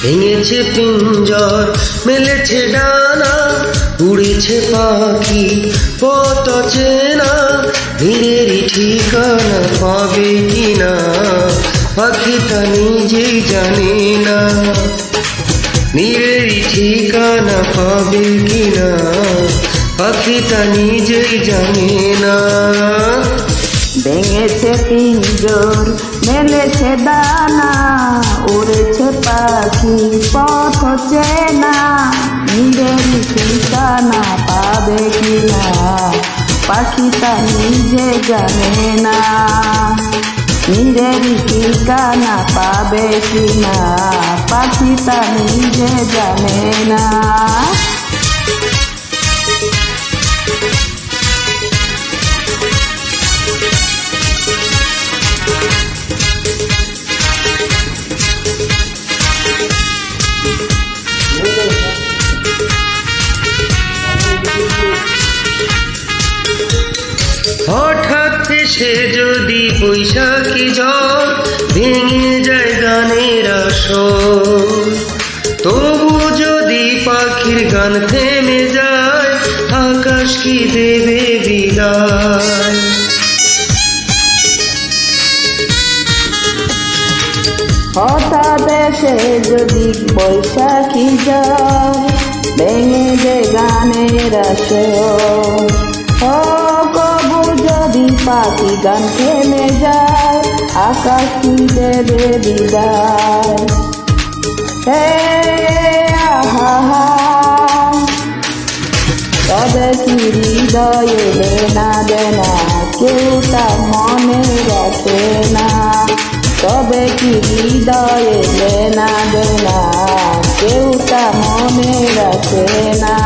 ভেঙেছে পিঞ্জর মেলেছে ডানা, উড়েছে পাখি পথ চেনা, নীরেরই ঠিকানা পাবে কিনা পাখি তা নিজেই জানে না। নীরেরই ঠিকানা পাবে কিনা পাখি তা নিজেই জানে না। ভেঙেছে পিঞ্জর মেলেছে দানা, উড়েছে পাখি পথ চেনা, নিজেরই ঠিকানা পাবে কিনা পাখি তা নিজে জানে না। নিজেরই ঠিকানা পাবে কিনা পাখি তা নিজে জানে না। হঠাৎ এসে যদি বৈশাখী ঝড় ভেঙে যায় গানের আসর, তবু যদি পাখির গান থেমে যায় আকাশ কি দেবে বিদায়। হঠাৎ এসে যদি বৈশাখী ঝড় ভেঙে যায় গানের আসর, কবু যদি পাখি গান থেমে যায় আকাশ কি দেবে বিদায়। হে আহা, তবে কি হৃদয়ে লেনা দেনা কেউ তা মনে রাখে না। তবে কি হৃদয়ে লেনা দেনা কেউ তা মনে রাখে না।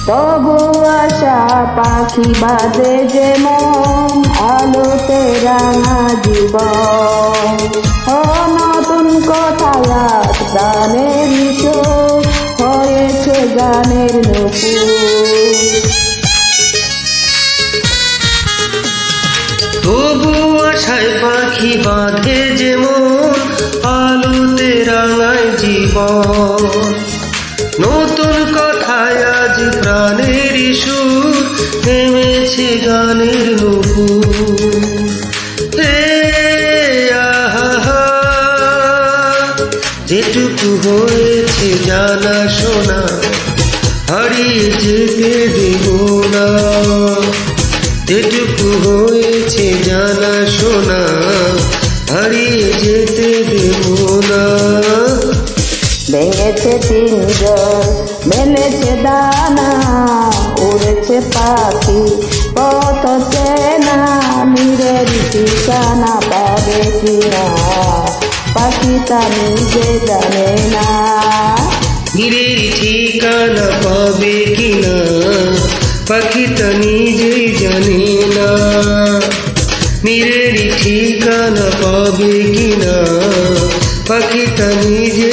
তবু আশা পাখি বাজে যেমন আলোতে রাঙা জীবন, নতুন কথায় আজ গানের সুর হয়েছে গানের নূপুর। তবু আশায় পাখি বাঁধে যেমন আলোতে রাঙায় জীবন, নতুন কথায় আজ প্রাণের সুর নেমেছে গানের নূপুর। হে আহা, যেটুকু হয়েছে জানা শোনা হারিয়ে যেতে দেব না। যেটুকু হয়েছে জানা শোনা হারিয়ে যেতে দেব না। ভেঙেছে পিঞ্জর মেলেছে দানা, উড়েছে পাখি পথ চেনা, নিজেরই ঠিকানা পাবে কিনা পাখি তা নিজে জানে না। নীরের ঠিকানা পাবে কিনা পাখি তা নিজেই জানে না। নীরের ঠিকানা পাবে কিনা পাখি তা নিজে